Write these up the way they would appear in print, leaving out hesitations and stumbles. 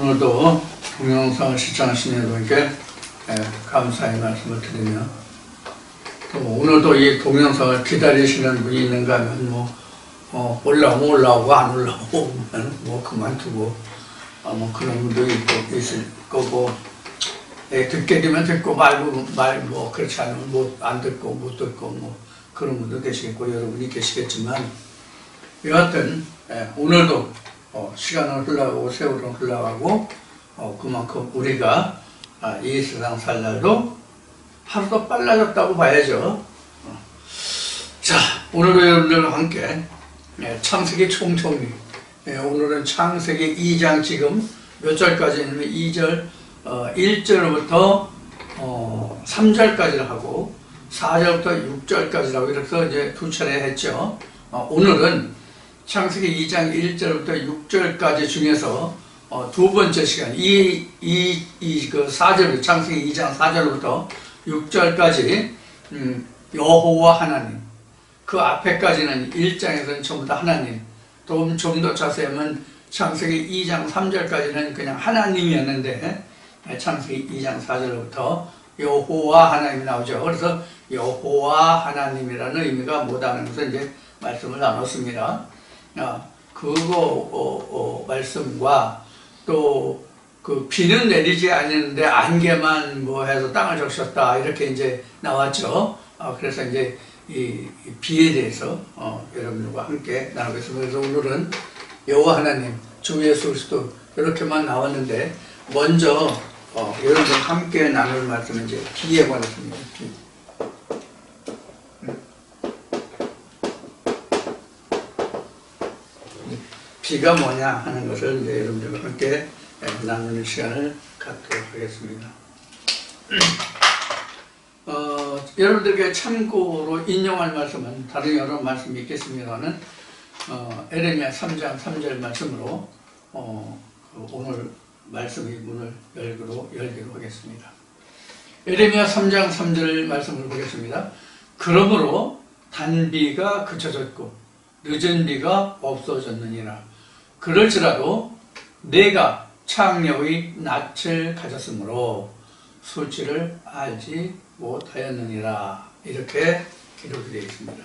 오늘도 동영상을 시청하시는 여러분께 감사의 말씀을 드리며 또 오늘도 이 동영상을 기다리시는 분이 있는가 하면 올라오면 올라오고 안 올라오면 그만두고 그런 분도 있을 거고 듣게 되면 듣고 말고 그렇지 않으면 안 듣고 못 듣고 그런 분도 계시겠고 여러분이 계시겠지만 여하튼 오늘도 시간은 흘러가고 세월은 흘러가고 그만큼 우리가 이 세상 살 날도 하루도 빨라졌다고 봐야죠. 자, 오늘도 여러분들과 함께 창세기 총정리, 오늘은 창세기 2장 지금 몇 절까지 있냐면 2절 1절부터 3절까지를 하고 4절부터 6절까지라고 이렇게 이제 두 차례 했죠. 오늘은 창세기 2장 1절부터 6절까지 중에서 두 번째 시간, 그 4절, 창세기 2장 4절부터 6절까지, 여호와 하나님. 그 앞에까지는 1장에서는 전부 다 하나님. 또 좀 더 자세히 하면 창세기 2장 3절까지는 그냥 하나님이었는데, 창세기 2장 4절부터 여호와 하나님이 나오죠. 그래서 여호와 하나님이라는 의미가 뭐다는 것을 이제 말씀을 나눴습니다. 그거 말씀과 또 그 비는 내리지 않는데 안개만 해서 땅을 적셨다 이렇게 이제 나왔죠. 그래서 이제 이 비에 대해서 여러분들과 함께 나누겠습니다. 그래서 오늘은 여호와 하나님, 주 예수 그리스도 이렇게만 나왔는데 먼저 여러분들과 함께 나눌 말씀은 이제 비에 관해서입니다. 비가 뭐냐 하는 것을 이제 여러분들과 함께 나누는 시간을 갖도록 하겠습니다. 여러분들에게 참고로 인용할 말씀은 다른 여러 말씀이 있겠습니다만 에레미야 3장 3절 말씀으로 오늘 말씀의 문을 열기로 하겠습니다. 에레미야 3장 3절 말씀을 보겠습니다. 그러므로 단비가 그쳐졌고 늦은 비가 없어졌느니라. 그럴지라도 내가 창녀의 낯을 가졌으므로 수치를 알지 못하였느니라. 이렇게 기록이 되어 있습니다.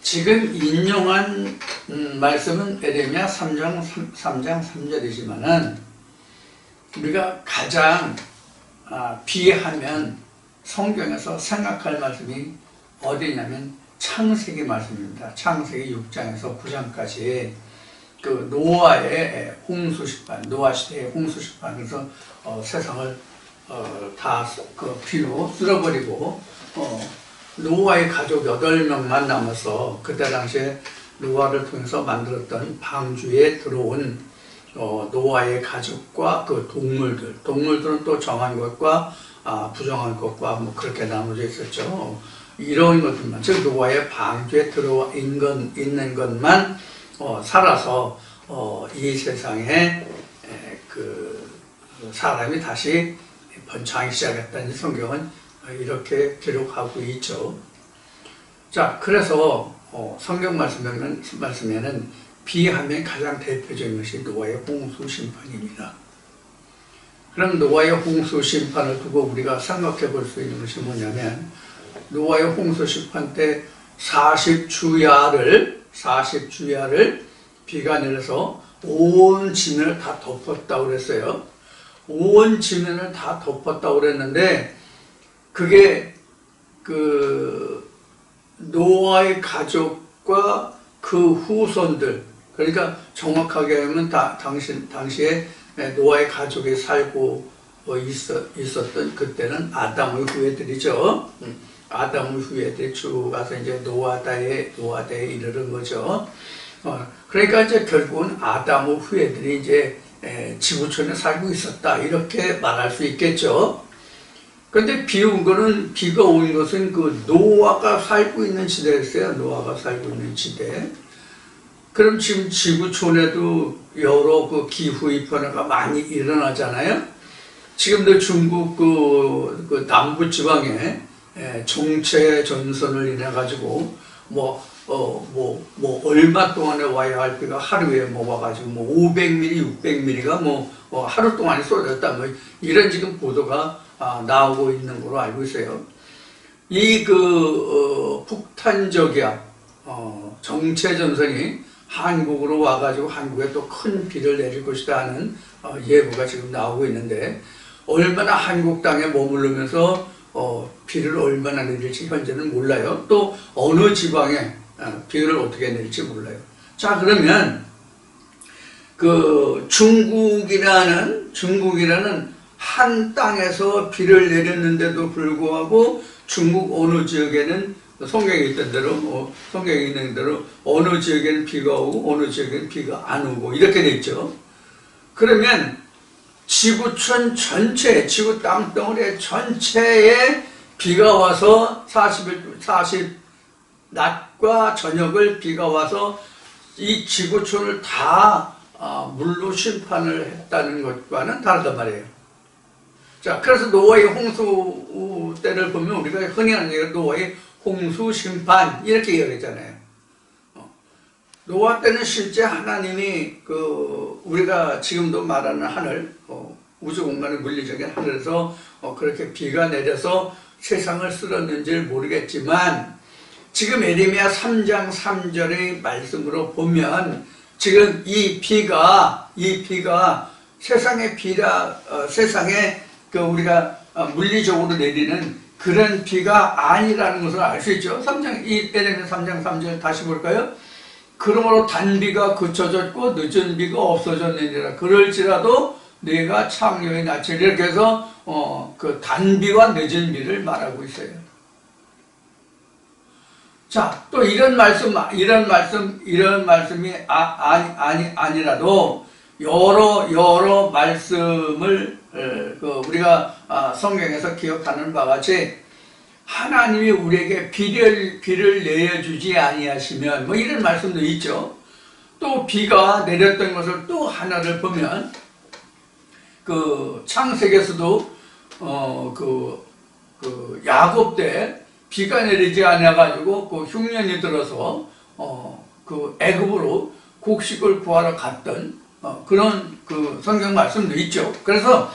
지금 인용한 말씀은 에레미야 3장 3절이지만은 우리가 가장 비하면 성경에서 생각할 말씀이 어디냐면 창세기 말씀입니다. 창세기 6장에서 9장까지 그 노아의 홍수심판, 노아 시대의 홍수심판, 그래서 세상을 다 그 비로 쓸어버리고 노아의 가족 8명만 남아서 그때 당시에 노아를 통해서 만들었던 방주에 들어온 노아의 가족과 그 동물들은 또 정한 것과 부정한 것과 그렇게 나눠져 있었죠. 이런 것들만, 즉 노아의 방주에 들어와 있는 것만 살아서 이 세상에 그 사람이 다시 번창하기 시작했다는 성경은 이렇게 기록하고 있죠. 자, 그래서 성경 말씀에는 비하면 가장 대표적인 것이 노아의 홍수 심판입니다. 그럼 노아의 홍수 심판을 두고 우리가 생각해 볼 수 있는 것이 뭐냐면 노아의 홍수 심판 때 40주야를 비가 내려서 온 지면을 다 덮었다고 그랬어요. 온 지면을 다 덮었다고 그랬는데 그게 그 노아의 가족과 그 후손들, 그러니까 정확하게 하면 당시에 노아의 가족이 살고 있었던 그때는 아담의 후예들이죠. 아담의 후예들이 쭉 와서 이제 노아다에 이르는 거죠. 그러니까 이제 결국은 아담의 후예들이 이제 지구촌에 살고 있었다 이렇게 말할 수 있겠죠. 그런데 비가 온 것은 그 노아가 살고 있는 시대였어요. 노아가 살고 있는 시대. 그럼 지금 지구촌에도 여러 그 기후의 변화가 많이 일어나잖아요. 지금도 중국 그 남부 지방에 정체 전선을 인해 가지고 얼마 동안에 와야 할 비가 하루에 와가지고 500mm, 600mm가 하루 동안에 쏟았다. 이런 지금 보도가 나오고 있는 걸로 알고 있어요. 이 북탄저기압, 정체전선이 한국으로 와가지고 한국에 또 큰 비를 내릴 것이다 하는 예보가 지금 나오고 있는데, 얼마나 한국 땅에 머무르면서 비를 얼마나 내릴지 현재는 몰라요. 또 어느 지방에 비를 어떻게 내릴지 몰라요. 자, 그러면 중국이라는 한 땅에서 비를 내렸는데도 불구하고 중국 어느 지역에는 성경에 있던 대로 성경에 있는 대로 어느 지역에는 비가 오고 어느 지역에는 비가 안 오고 이렇게 돼 있죠. 그러면 지구촌 전체, 지구 땅덩어리 전체에 비가 와서 40 낮과 저녁을 비가 와서 이 지구촌을 다 물로 심판을 했다는 것과는 다르단 말이에요. 자, 그래서 노아의 홍수 때를 보면 우리가 흔히 하는 얘기가 노아의 홍수 심판 이렇게 이야기하잖아요. 노아 때는 실제 하나님이 우리가 지금도 말하는 하늘, 우주 공간의 물리적인 하늘에서 그렇게 비가 내려서 세상을 쓸었는지 모르겠지만, 지금 에레미야 3장 3절의 말씀으로 보면 지금 이 비가 세상의 세상에 우리가 물리적으로 내리는 그런 비가 아니라는 것을 알 수 있죠. 에레미야 3장 3절 다시 볼까요? 그러므로 단비가 그쳐졌고 늦은 비가 없어졌느니라. 그럴지라도 내가 창녀의 낯을, 이렇게 해서 그 단비와 늦은 비를 말하고 있어요. 자, 또 이런 말씀이 아니라도 여러 말씀을 우리가 성경에서 기억하는 바와 같이 하나님이 우리에게 비를 내려주지 아니하시면 이런 말씀도 있죠. 또 비가 내렸던 것을 또 하나를 보면 창세기에서도 야곱 때 비가 내리지 않아가지고 흉년이 들어서 애굽으로 곡식을 구하러 갔던 그런 성경 말씀도 있죠. 그래서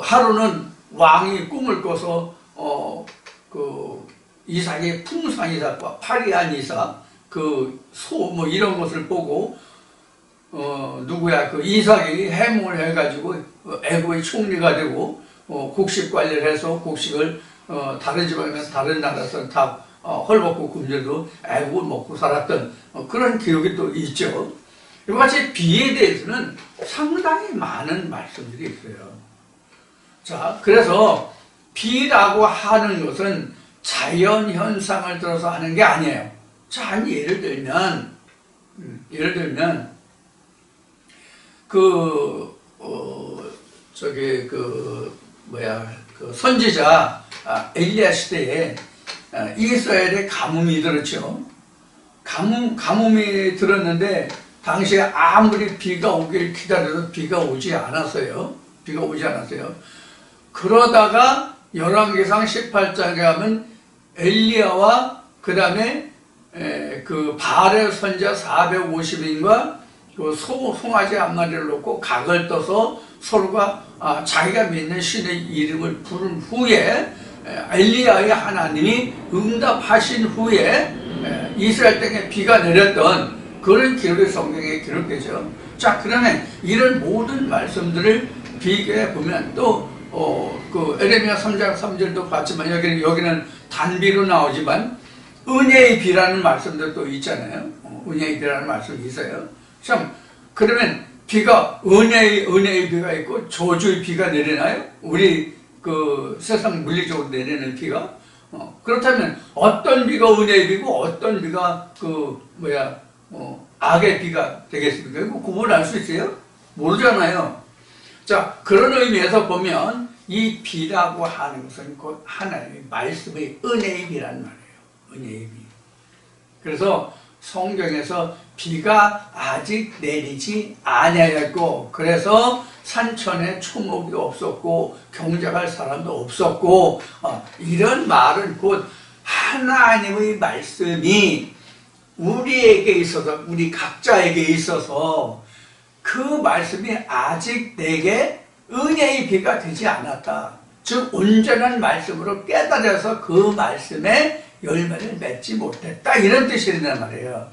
하루는 왕이 꿈을 꿔서 이삭의 풍산 이삭과 파리한 이삭, 소 이런 것을 보고 이삭이 해몽을 해가지고 애굽의 총리가 되고 곡식 관리를 해서 곡식을 다른 지방에서 다른 나라에서 다 헐벗고 굶주려도 애국을 먹고 살았던 그런 기록이 또 있죠. 이와 같이 비에 대해서는 상당히 많은 말씀들이 있어요. 자, 그래서 비라고 하는 것은 자연 현상을 들어서 하는 게 아니에요. 자, 예를 들면 선지자 엘리야 시대에 이스라엘에 가뭄이 들었죠. 가뭄이 들었는데 당시에 아무리 비가 오길 기다려도 비가 오지 않았어요. 그러다가 열왕기상 18장에 가면 엘리야와 그 다음에 바알의 선자 450인과 송아지 한 마리를 놓고 각을 떠서 서로가 자기가 믿는 신의 이름을 부른 후에 엘리야의 하나님이 응답하신 후에 이스라엘 땅에 비가 내렸던 그런 기록이 성경에 기록되죠. 자, 그러면 이런 모든 말씀들을 비교해 보면 또 에레미야 3장 3절도 봤지만 여기는 단비로 나오지만 은혜의 비라는 말씀도 있잖아요. 은혜의 비라는 말씀이 있어요. 참, 그러면 비가 은혜의 비가 있고 저주의 비가 내리나요? 우리 세상 물리적으로 내리는 비가? 그렇다면 어떤 비가 은혜의 비고 어떤 비가 악의 비가 되겠습니까? 이거 구분할 수 있어요? 모르잖아요. 자, 그런 의미에서 보면 이 비라고 하는 것은 곧 하나님의 말씀의 은혜의 비라는 말이에요. 은혜의 비. 그래서 성경에서 비가 아직 내리지 아니하였고, 그래서 산천에 초목이 없었고 경작할 사람도 없었고, 이런 말은 곧 하나님의 말씀이 우리에게 있어서, 우리 각자에게 있어서 그 말씀이 아직 내게 은혜의 비가 되지 않았다. 즉 온전한 말씀으로 깨달아서 그 말씀에 열매를 맺지 못했다, 이런 뜻이 된단 말이에요.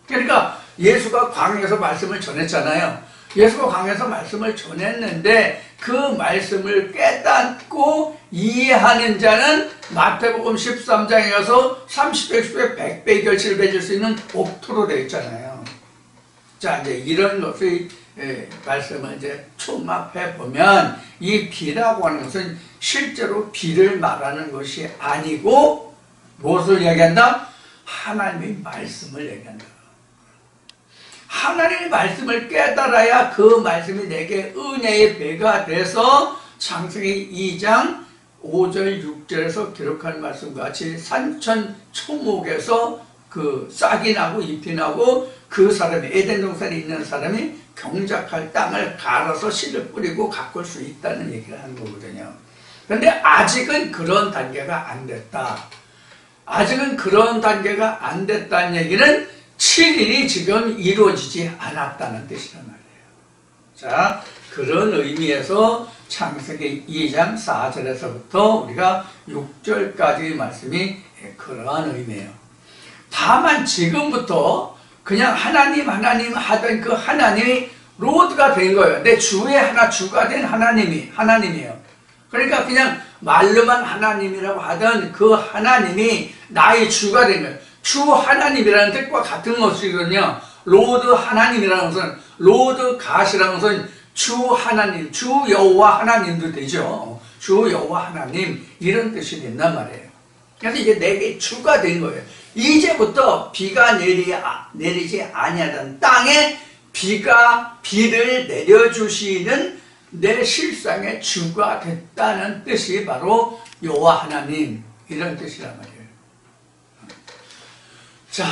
그러니까 예수가 광야에서 말씀을 전했잖아요. 예수가 광야에서 말씀을 전했는데 그 말씀을 깨닫고 이해하는 자는 마태복음 13장에 가서 30배, 10배, 100배 결실을 맺을 수 있는 옥토로 되어 있잖아요. 자, 이제 이런 것의 말씀을 이제 총합해 보면 이 비라고 하는 것은 실제로 비를 말하는 것이 아니고 무엇을 얘기한다? 하나님의 말씀을 얘기한다. 하나님의 말씀을 깨달아야 그 말씀이 내게 은혜의 배가 돼서 창세기 2장 5절 6절에서 기록한 말씀과 같이 산천 초목에서 그 싹이 나고 잎이 나고 그 사람이, 에덴 동산에 있는 사람이 경작할 땅을 갈아서 씨를 뿌리고 가꿀 수 있다는 얘기를 하는 거거든요. 그런데 아직은 그런 단계가 안 됐다. 아직은 그런 단계가 안 됐다는 얘기는 7일이 지금 이루어지지 않았다는 뜻이란 말이에요. 자, 그런 의미에서 창세기 2장 4절에서부터 우리가 6절까지의 말씀이 그러한 의미예요. 다만 지금부터 그냥 하나님 하던 그 하나님이 로드가 된 거예요. 내 주의 하나, 주가 된 하나님이에요. 그러니까 그냥 말로만 하나님이라고 하던 그 하나님이 나의 주가 된 거예요. 주 하나님이라는 뜻과 같은 것이거든요. 로드 하나님이라는 것은, 로드 갓이라는 것은 주 하나님, 주 여호와 하나님도 되죠. 주 여호와 하나님, 이런 뜻이 된단 말이에요. 그래서 이제 내게 주가 된 거예요. 이제부터 비가 내리지 아니하던 땅에 비를 내려주시는 내 실상의 주가 됐다는 뜻이 바로 여호와 하나님, 이런 뜻이란 말이에요. 자,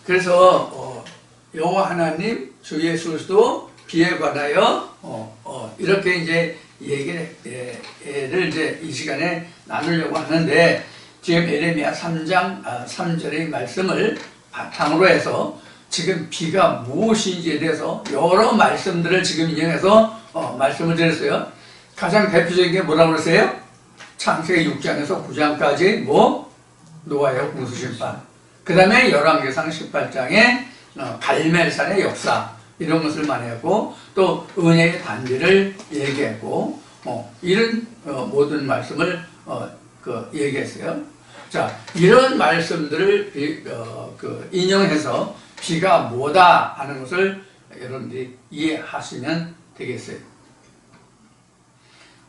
그래서 여호와 하나님, 주 예수 그리스도 비에 관하여 이렇게 이제 얘기를 이제 이 시간에 나누려고 하는데, 지금 에레미야 3장 3절의 말씀을 바탕으로 해서 지금 비가 무엇인지에 대해서 여러 말씀들을 지금 인용해서 말씀을 드렸어요. 가장 대표적인 게 뭐라고 그러세요? 창세기 6장에서 9장까지 노아의 홍수심판, 그 다음에 열왕기상 18장에 갈멜산의 역사, 이런 것을 말했고, 또 은혜의 단비를 얘기했고, 이런 모든 말씀을 얘기했어요. 자, 이런 말씀들을 인용해서 비가 뭐다 하는 것을 여러분들이 이해하시면 되겠어요.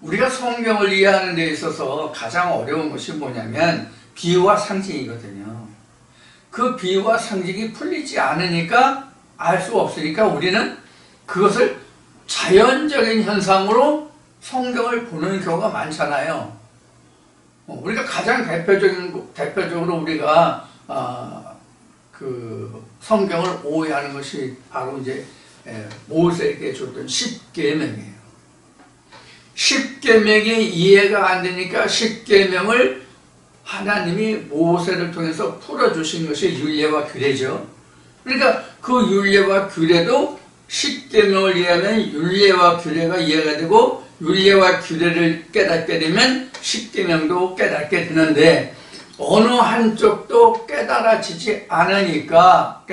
우리가 성경을 이해하는 데 있어서 가장 어려운 것이 뭐냐면 비유와 상징이거든요. 그 비유와 상징이 풀리지 않으니까, 알 수 없으니까 우리는 그것을 자연적인 현상으로 성경을 보는 경우가 많잖아요. 우리가 가장 대표적으로 우리가 그 성경을 오해하는 것이 바로 이제 모세에게 줬던 10계명이에요. 10계명이 이해가 안 되니까 10계명을 하나님이 모세를 통해서 풀어주신 것이 율례와 규례죠. 그러니까 그 율례와 규례도 10계명을 이해하면 율례와 규례가 이해가 되고, 율례와 규례를 깨닫게 되면 10계명도 깨닫게 되는데, 어느 한쪽도 깨달아지지 않으니까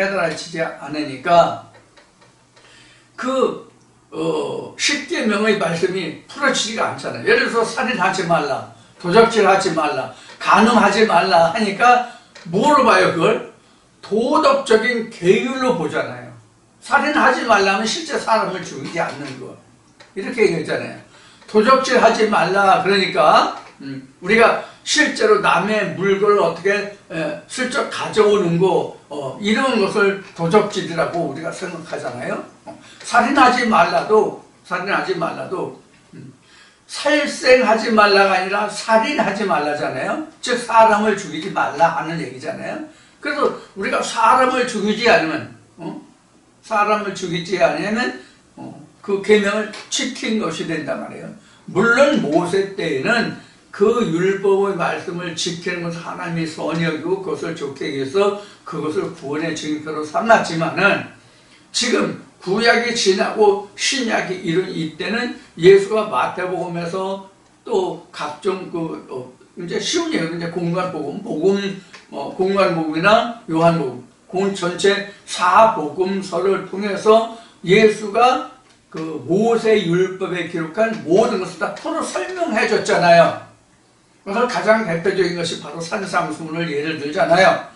그 10계명의 말씀이 풀어지지가 않잖아요. 예를 들어서 살인하지 말라, 도적질하지 말라, 간음하지 말라 하니까 뭐로 봐요? 그걸 도덕적인 계율로 보잖아요. 살인하지 말라면 실제 사람을 죽이지 않는 거, 이렇게 얘기했잖아요. 도적질하지 말라 그러니까 우리가 실제로 남의 물건을 어떻게 슬쩍 가져오는 거, 이런 것을 도적질이라고 우리가 생각하잖아요. 살인하지 말라도 살생하지 말라가 아니라 살인하지 말라잖아요. 즉 사람을 죽이지 말라 하는 얘기잖아요. 그래서 우리가 사람을 죽이지 않으면 그 계명을 지킨 것이 된단 말이에요. 물론 모세 때에는 그 율법의 말씀을 지키는 것을 하나님이 선히 여기고 그것을 좋게 여겨서 그것을 구원의 증표로 삼았지만은 지금 구약이 지나고 신약이 이른 이때는 예수가 마태복음에서 또 각종 이제 쉬운 얘기, 이제 공관복음이나 요한복음, 전체 4복음서를 통해서 예수가 그 모세 율법에 기록한 모든 것을 다 풀어 설명해 줬잖아요. 그래서 가장 대표적인 것이 바로 산상수훈을 예를 들잖아요.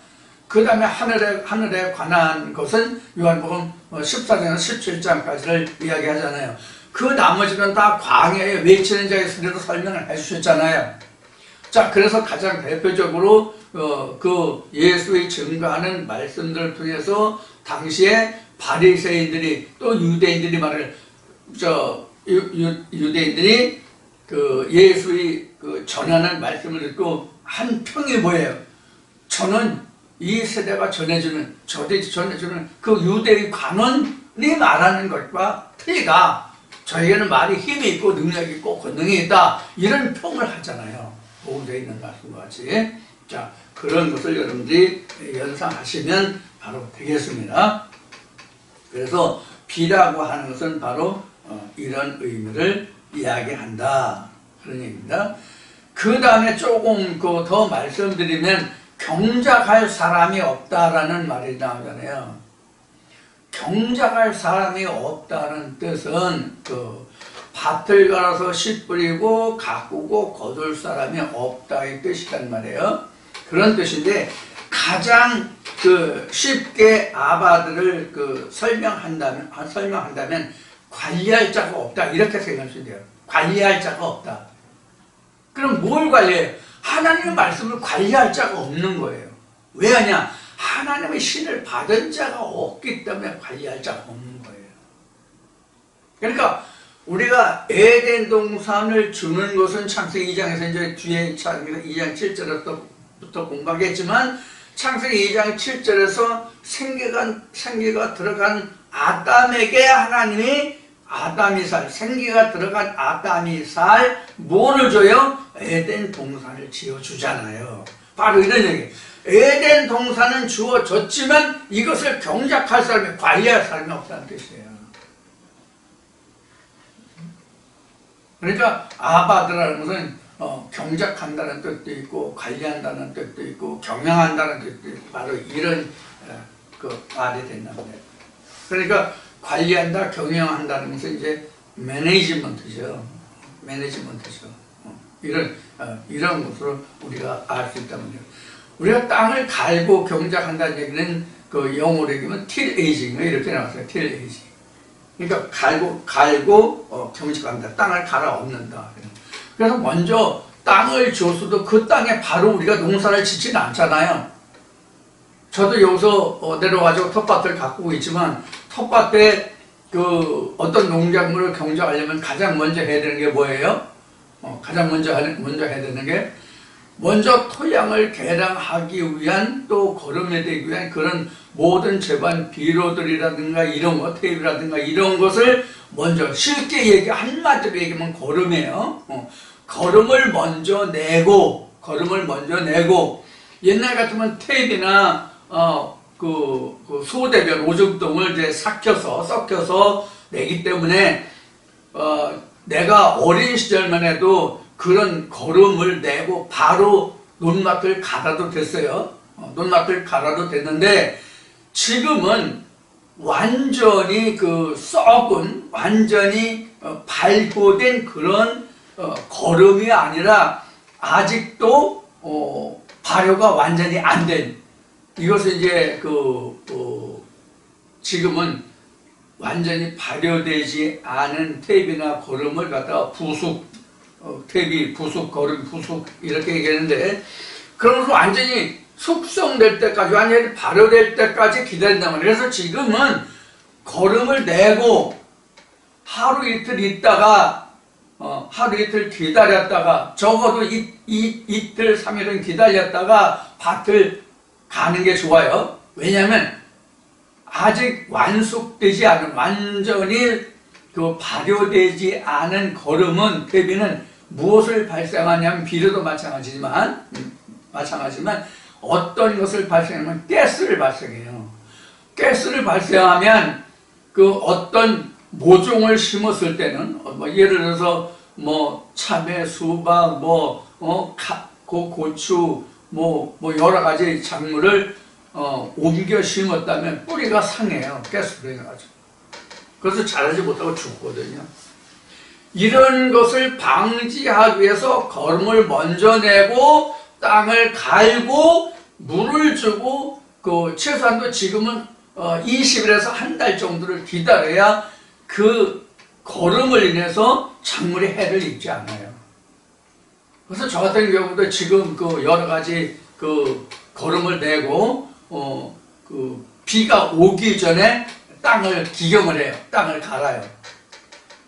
그 다음에 하늘에 관한 것은 요한복음 14장에서 17장까지를 이야기하잖아요. 그 나머지는 다 광야에 외치는 자의 소리로 설명을 해주셨잖아요. 자, 그래서 가장 대표적으로 그 예수의 증거하는 말씀들을 통해서 당시에 바리새인들이 또 유대인들이 유대인들이 그 예수의 그 전하는 말씀을 듣고 한 평이 뭐예요? 저는 이 세대가 전해주는 그 유대의 관원이 말하는 것과 틀리다. 저희에는 말이 힘이 있고 능력이 있고 권능이 있다. 이런 평을 하잖아요. 복음서에 있는 말씀과 같이. 자, 그런 것을 여러분들이 연상하시면 바로 되겠습니다. 그래서 비라고 하는 것은 바로 이런 의미를 이야기한다. 그런 얘기입니다. 그 다음에 조금 더 말씀드리면 경작할 사람이 없다라는 말이 나오잖아요. 경작할 사람이 없다는 뜻은 밭을 갈아서 씨 뿌리고 가꾸고 거둘 사람이 없다 이 뜻이란 말이에요. 그런 뜻인데 가장 쉽게 아바들을 설명한다면 관리할 자가 없다 이렇게 생각하시면 돼요. 관리할 자가 없다. 그럼 뭘 관리해요? 하나님의 말씀을 관리할 자가 없는 거예요. 왜냐? 하나님의 신을 받은 자가 없기 때문에 관리할 자가 없는 거예요. 그러니까 우리가 에덴 동산을 주는 것은 창세기 2장에서 이제 뒤에 창세기 2장 7절부터 공부하겠지만 창세기 2장 7절에서 생기가 들어간 아담에게 하나님이 생기가 들어간 아담이 살 뭐를 줘요? 에덴 동산을 지어주잖아요. 바로 이런 얘기. 에덴 동산은 주어졌지만 이것을 경작할 사람이 관리할 사람이 없다는 뜻이에요. 그러니까 아바드라는 것은 경작한다는 뜻도 있고 관리한다는 뜻도 있고 경영한다는 뜻도 있고 바로 이런 말이 된단 말이에요. 그러니까 관리한다, 경영한다는 것은 이제 매니지먼트죠. 이런 것으로 우리가 알 수 있단 말이에요. 우리가 땅을 갈고 경작한다는 얘기는 영어로 얘기하면 틸에이징 이렇게 나왔어요. 틸에이징. 그러니까 갈고 경작한다. 땅을 갈아 엎는다. 그래서 먼저 땅을 줬어도 그 땅에 바로 우리가 농사를 짓지는 않잖아요. 저도 여기서 내려와서 텃밭을 가꾸고 있지만 텃밭에 어떤 농작물을 경작하려면 가장 먼저 해야 되는 게 뭐예요? 가장 먼저 해야 되는 게 먼저 토양을 개량하기 위한 또 거름에 되기 위한 그런 모든 제반 비료들이라든가 이런 거 테이프라든가 이런 것을 먼저 쉽게 한마디로 얘기하면 거름이에요. 거름을 먼저 내고 옛날 같으면 테이프나 소대별 오줌똥을 이제 섞여서 내기 때문에 내가 어린 시절만 해도 그런 거름을 내고 바로 논밭을 갈아도 됐어요. 논밭을 갈아도 됐는데 지금은 완전히 썩은 완전히 발효된 그런 거름이 아니라 아직도 발효가 완전히 안 된 이것을 이제 지금은 완전히 발효되지 않은 테이프나 거름을 갖다가 거름 부숙 이렇게 얘기하는데 그러면서 완전히 숙성될 때까지 완전히 발효될 때까지 기다린단 말이에요. 그래서 지금은 거름을 내고 하루 이틀 있다가 하루 이틀 기다렸다가 적어도 이틀 3일은 기다렸다가 밭을 가는 게 좋아요. 왜냐하면 아직 완숙되지 않은 완전히 발효되지 않은 거름은 대비는 무엇을 발생하냐면 비료도 마찬가지지만 어떤 것을 발생하면 가스를 발생해요. 가스를 발생하면 그 어떤 모종을 심었을 때는 예를 들어서 참외, 수박, 고추, 여러 가지 작물을 옮겨 심었다면 뿌리가 상해요. 가스로 인해가지고. 그래서 자라지 못하고 죽거든요. 이런 것을 방지하기 위해서 거름을 먼저 내고 땅을 갈고 물을 주고 최소한도 지금은 20일에서 한 달 정도를 기다려야 그 거름을 인해서 작물이 해를 입지 않아요. 그래서 저 같은 경우도 지금 여러 가지 거름을 내고 비가 오기 전에 땅을 기경을 해요. 땅을 갈아요.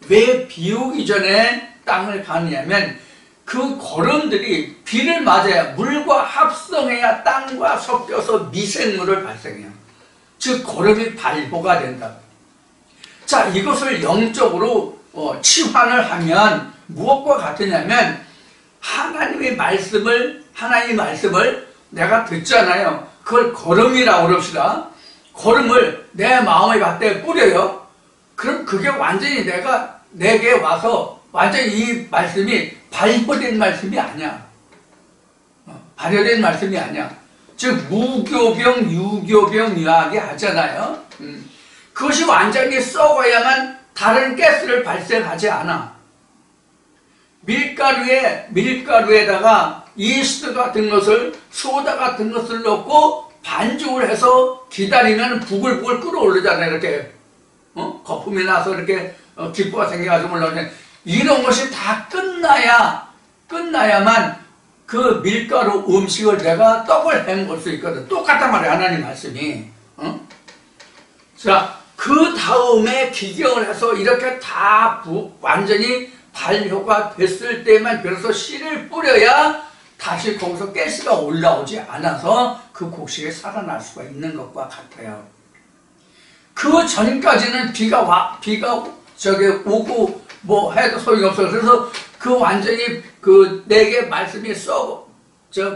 왜 비 오기 전에 땅을 가느냐면 그 거름들이 비를 맞아야 물과 합성해야 땅과 섞여서 미생물을 발생해요. 즉 거름이 발효가 된다. 자, 이것을 영적으로 치환을 하면 무엇과 같으냐면 하나님의 말씀을 내가 듣잖아요. 그걸 거름이라고 그럽시다. 거름을 내 마음의 밭에 뿌려요. 그럼 그게 완전히 내게 와서 완전히 이 말씀이 발효된 말씀이 아니야. 발효된 말씀이 아니야. 즉 무교병, 유교병 이야기 하잖아요. 그것이 완전히 썩어야만 다른 가스를 발생하지 않아. 밀가루에다가 이스트 같은 것을, 소다 같은 것을 넣고 반죽을 해서 기다리면 부글부글 끓어오르잖아요. 이렇게 거품이 나서 이렇게 기포가 생겨가지고 올라오는데, 이런 것이 다 끝나야만 그 밀가루 음식을 내가 떡을 헹굴 수 있거든. 똑같단 말이야, 하나님 말씀이. 자, 그 다음에 기경을 해서 이렇게 다 완전히 발효가 됐을 때만 비로소 씨를 뿌려야 다시 거기서 가스가 올라오지 않아서 그 곡식이 살아날 수가 있는 것과 같아요. 그 전까지는 비가 오고 해도 소용이 없어요. 그래서 그 완전히 내게 말씀이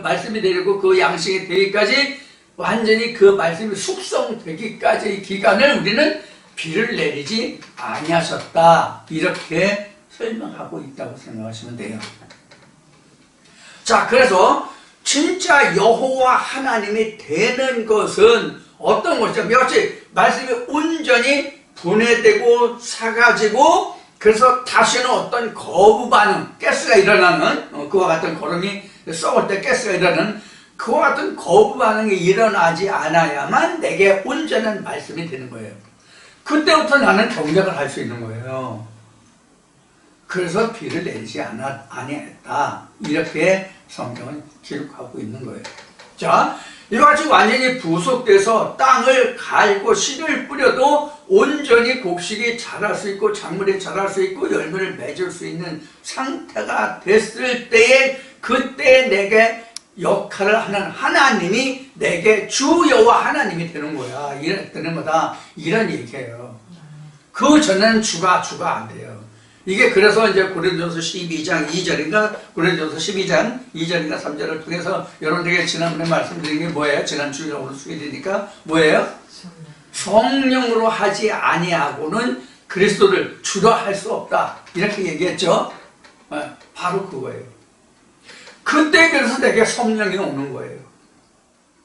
말씀이 내리고 그 양식이 되기까지 완전히 그 말씀이 숙성되기까지의 기간을 우리는 비를 내리지 아니하셨다. 이렇게 설명하고 있다고 생각하시면 돼요. 자, 그래서 진짜 여호와 하나님이 되는 것은 어떤 것이죠? 몇가지 말씀이 온전히 분해되고 사가지고 그래서 다시는 어떤 거부 반응, 가스가 일어나는 그와 같은 거름이 썩을 때 가스가 일어나는 그와 같은 거부 반응이 일어나지 않아야만 내게 온전한 말씀이 되는 거예요. 그때부터 나는 경작을 할 수 있는 거예요. 그래서 비를 내리지 아니했다. 이렇게 성경은 기록하고 있는 거예요. 자, 이와 같이 완전히 부속돼서 땅을 갈고 씨를 뿌려도 온전히 곡식이 자랄 수 있고 작물이 자랄 수 있고 열매를 맺을 수 있는 상태가 됐을 때에 그때 내게 역할을 하는 하나님이 내게 주 여호와 하나님이 되는 거야. 되는 거다. 이런 얘기예요. 그 전에는 주가 안 돼요. 이게 그래서 이제 고린도서 12장 2절인가 고린도서 12장 2절인가 3절을 통해서 여러분들에게 지난번에 말씀드린 게 뭐예요? 지난주에 오늘 수요일이니까 뭐예요? 성령으로 하지 아니하고는 그리스도를 주로 할 수 없다. 이렇게 얘기했죠. 바로 그거예요. 그때 그래서 내게 성령이 오는 거예요.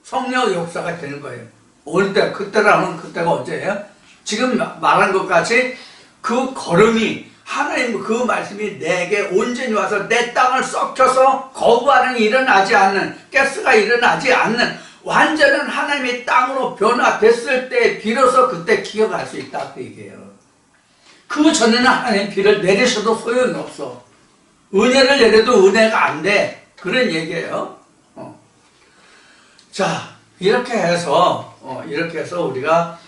성령 역사가 되는 거예요. 올 때, 그때라면 그때가 언제예요? 지금 말한 것 같이 그 걸음이 하나님 그 말씀이 내게 온전히 와서 내 땅을 썩혀서 거부반응이 일어나지 않는, 가스가 일어나지 않는 완전한 하나님의 땅으로 변화됐을 때 비로소 그때 기억할 수 있다 그 얘기예요. 그 전에는 하나님 비를 내리셔도 소용이 없어. 은혜를 내려도 은혜가 안 돼. 그런 얘기예요. 자, 이렇게 해서 우리가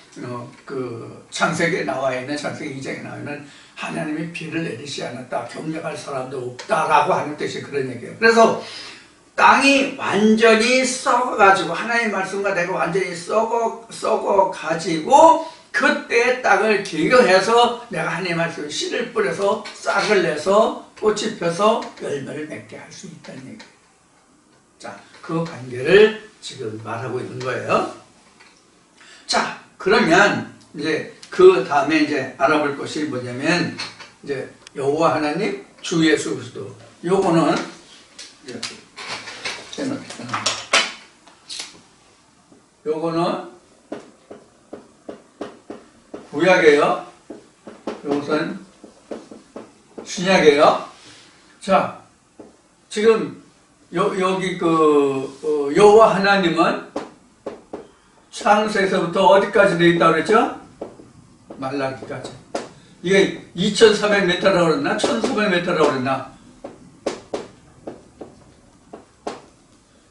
그 창세기에 나와 있는 창세기 2장에 나와 있는 하나님이 비를 내리지 않았다, 경력할 사람도 없다라고 하는 뜻이 그런 얘기예요. 그래서 땅이 완전히 썩어가지고 하나님의 말씀과 내가 완전히 썩어가지고 그때 땅을 기경해서 내가 하나님의 말씀에 씨를 뿌려서 싹을 내서 꽃이 펴서 열매를 맺게 할 수 있다는 얘기예요. 자, 그 관계를 지금 말하고 있는 거예요. 자, 그러면 이제 그 다음에 이제 알아볼 것이 뭐냐면 이제 여호와 하나님, 주 예수 그리스도. 요거는 이렇게 해놓겠습니다. 요거는 구약이에요. 요것은 신약이에요. 자, 지금 여기 여호와 하나님은 창세에서부터 어디까지 되어 있다고 그랬죠? 말라기까지. 이게 2300m라고 그랬나? 1400m라고 그랬나?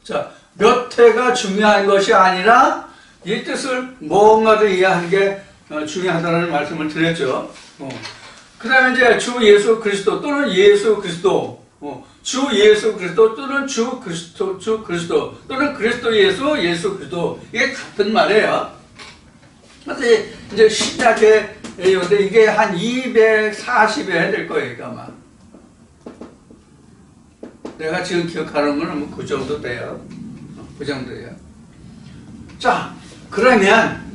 자, 몇 회가 중요한 것이 아니라 이 뜻을 뭔가를 이해하는 게 중요하다는 말씀을 드렸죠. 그 다음에 이제 주 예수 그리스도 또는 예수 그리스도, 주 예수 그리스도 또는 주 그리스도 또는 그리스도 예수, 예수 그리스도. 이게 같은 말이에요. 그래서 이제 신약에 이게 한 240여 회 될 거예요, 아마. 내가 지금 기억하는 건 그 정도 돼요. 그 정도예요. 자, 그러면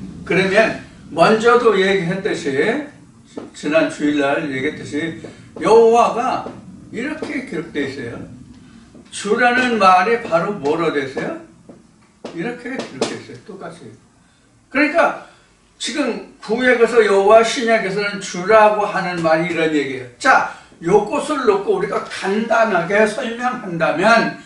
먼저도 얘기했듯이, 지난 주일날 얘기했듯이 여호와가 이렇게 기록되어 있어요. 주라는 말이 바로 뭐로 되세요? 이렇게 기록되어 있어요. 똑같이. 그러니까 지금 구약에서 여호와, 신약에서는 주라고 하는 말이 이런 얘기예요. 자, 요것을 놓고 우리가 간단하게 설명한다면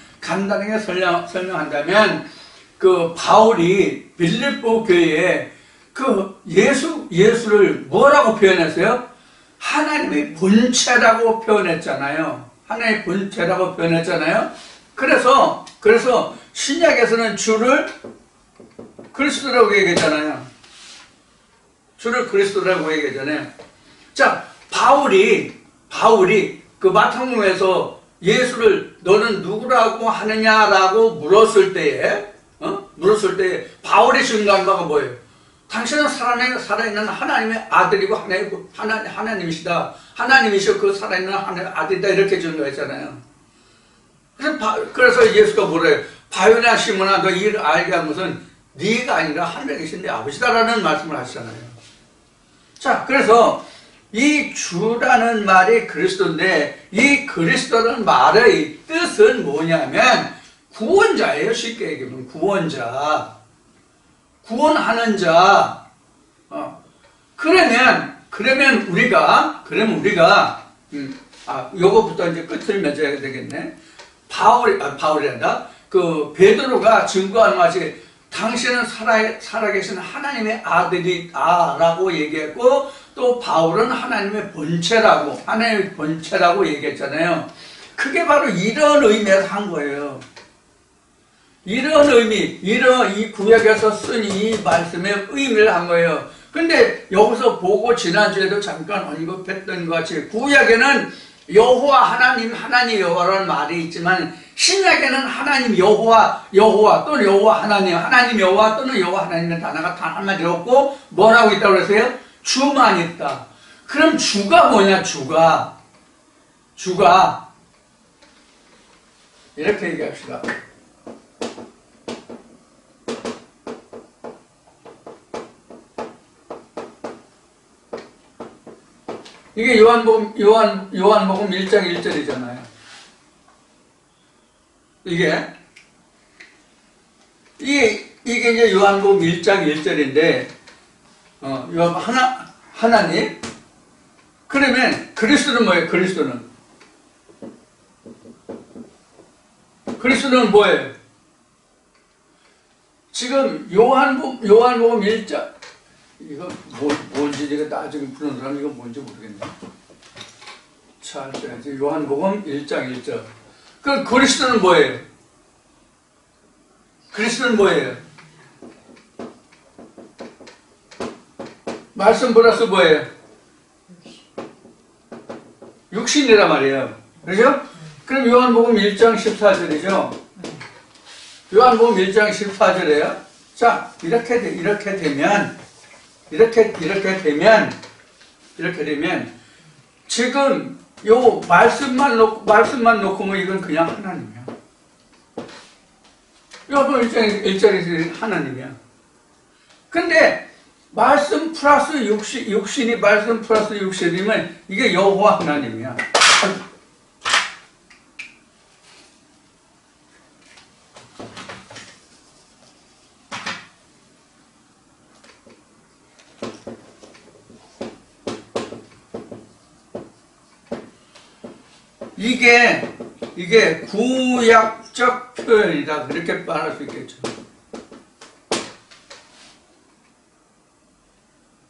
그 바울이 빌립보 교회에 그 예수를 뭐라고 표현했어요? 하나님의 본체라고 표현했잖아요. 하나님의 본체라고 표현했잖아요. 그래서 신약에서는 주를 그리스도라고 얘기했잖아요. 주를 그리스도라고 얘기했잖아요. 자, 바울이 그 마태복음에서 예수를 너는 누구라고 하느냐라고 물었을 때에 바울이 증거한 바가 뭐예요? 당신은 살아있는 하나님의 아들이고 하나님이시다. 하나님이시고 그 살아있는 하나님의 아들이다. 이렇게 증거했잖아요. 그래서 예수가 뭐래요? 바요나 시몬아, 너 이를 알게 한 것은 네가 아니라 하늘에 계신 네 아버지다라는 말씀을 하시잖아요. 자, 그래서 이 주라는 말이 그리스도인데, 이 그리스도라는 말의 뜻은 뭐냐면 구원자예요. 쉽게 얘기하면 구원자, 구원하는 자. 그러면 우리가 요거부터 이제 끝을 맺어야 되겠네. 바울이란다. 그 베드로가 증거한 것이 당신은 살아계신 하나님의 아들이다라고 얘기했고, 또 바울은 하나님의 본체라고 얘기했잖아요. 그게 바로 이런 의미에서 한 거예요. 이런 의미, 이 구약에서 쓴 이 말씀의 의미를 한 거예요. 근데 여기서 보고 지난주에도 잠깐 언급했던 것 같이 구약에는 여호와 하나님 여호와라는 말이 있지만 신약에는 하나님 여호와 또는 여호와 하나님 여호와 또는 여호와 하나님의 단어가 단 한마디로 없고 뭐라고 있다고 그러세요? 주만 있다. 그럼 주가 뭐냐? 주가 이렇게 얘기합시다. 이게 요한복음 1장 1절이잖아요. 이게 이제 요한복음 1장 1절인데, 하나님. 그러면 그리스도는 뭐예요? 그리스도는 뭐예요? 지금 요한복음 1장, 이거 뭔지 내가 나중에 부르는 사람 이거 뭔지 모르겠네. 자, 이제 요한복음 1장 1절. 그럼 그리스도는 뭐예요? 말씀 플러스 뭐예요? 육신이란 말이에요. 그렇죠? 그럼 요한복음 1장 14절이죠? 요한복음 1장 14절이에요. 자, 이렇게 되면 지금 요 말씀만 놓고 뭐 이건 그냥 하나님이야. 여러분 일장에서 하나님이야. 근데 말씀 플러스 육신이 말씀 플러스 육신이면 이게 여호와 하나님이야. 이게 구약적 표현이다. 그렇게 말할 수 있겠죠.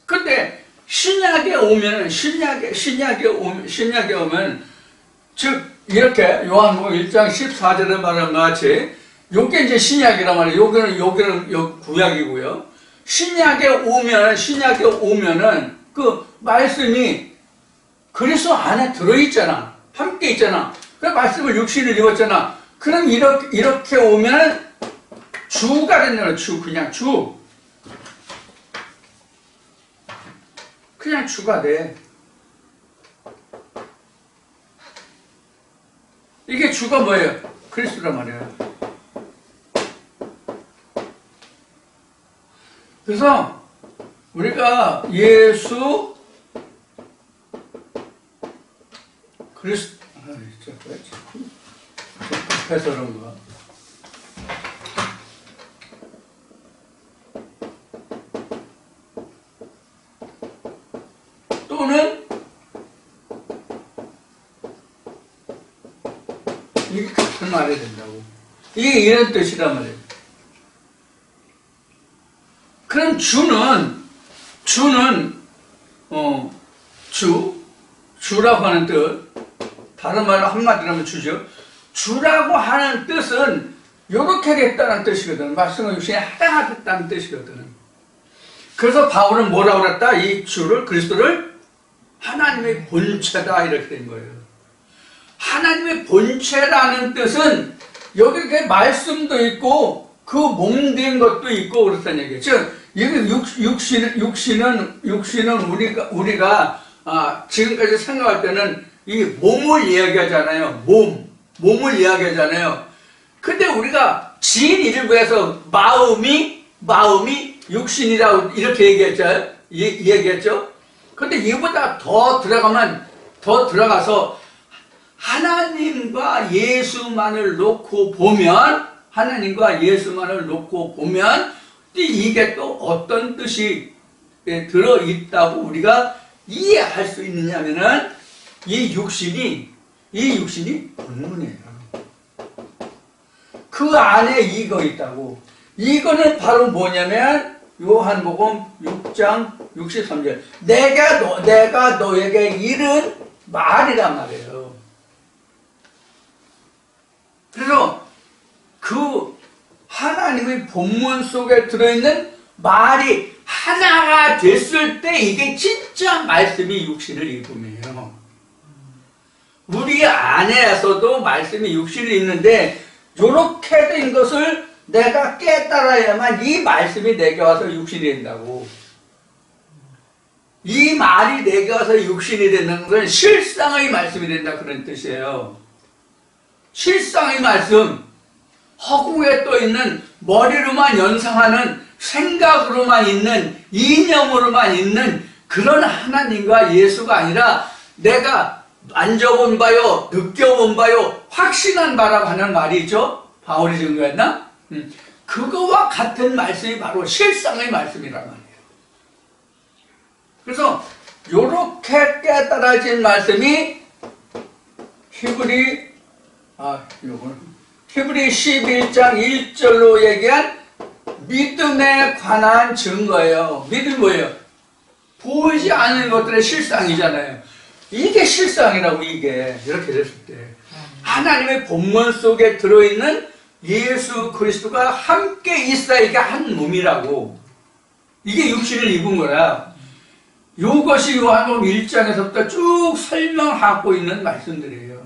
근데 신약에 오면 즉 이렇게 요한복음 1장 14절에 말한 것 같이 요게 이제 신약이란 말이에요. 요게는 구약이고요. 신약에 오면은 그 말씀이 그리스도 안에 들어있잖아. 함께 있잖아. 그 말씀을 육신을 입었잖아. 그럼 이렇게 오면 주가 된다는 그냥 주. 그냥 주가 돼. 이게 주가 뭐예요? 그리스도란 말이에요. 그래서 우리가 예수 그리스도 급해서 그런가? 또는 이게 같은 말이 된다고. 이게 이런 뜻이란 말이에요. 그럼 주라고 하는 뜻, 다른 말로 한마디로 하면 주죠. 주라고 하는 뜻은 요렇게 됐다는 뜻이거든. 말씀과 육신이 하나가 됐다는 뜻이거든. 그래서 바울은 뭐라고 그랬다? 이 주를, 그리스도를 하나님의 본체다 이렇게 된 거예요. 하나님의 본체라는 뜻은 여기 그 말씀도 있고 그 몸된 것도 있고 그렇다는 얘기예요. 즉 육신은 우리가 지금까지 생각할 때는 이 몸을 이야기하잖아요. 몸을 이야기하잖아요. 근데 우리가 지인 일부에서 마음이 육신이라고 이렇게 얘기했죠. 근데 이보다 더 들어가서 하나님과 예수만을 놓고 보면 이게 또 어떤 뜻이 들어있다고 우리가 이해할 수 있느냐면은 이 육신이 본문이에요. 그 안에 이거 있다고. 이거는 바로 뭐냐면 요한복음 6장 63절. 내가 너에게 이른 말이란 말이에요. 그래서 그 하나님의 본문 속에 들어있는 말이 하나가 됐을 때 이게 진짜 말씀이 육신을 입음이에요. 우리 안에서도 말씀이 육신을 입는데 이렇게 된 것을 내가 깨달아야만 이 말씀이 내게 와서 육신이 된다고. 이 말이 내게 와서 육신이 된다는 건 실상의 말씀이 된다 그런 뜻이에요. 실상의 말씀, 허공에 떠 있는 머리로만 연상하는 생각으로만 있는 이념으로만 있는 그런 하나님과 예수가 아니라 내가 만져본 바요, 느껴본 바요, 확신한 바라고 하는 말이 있죠. 바울이 증거했나? 그거와 같은 말씀이 바로 실상의 말씀이란 말이에요. 그래서 요렇게 깨달아진 말씀이 히브리 11장 1절로 얘기한 믿음에 관한 증거예요. 믿음이 뭐예요? 보이지 않는 것들의 실상이잖아요. 이게 실상이라고 이게 이렇게 됐을 때 하나님의 본문 속에 들어있는 예수 그리스도가 함께 있어야 이게 한 몸이라고. 이게 육신을 입은 거라. 이것이 요한복음 1장에서부터 쭉 설명하고 있는 말씀들이에요.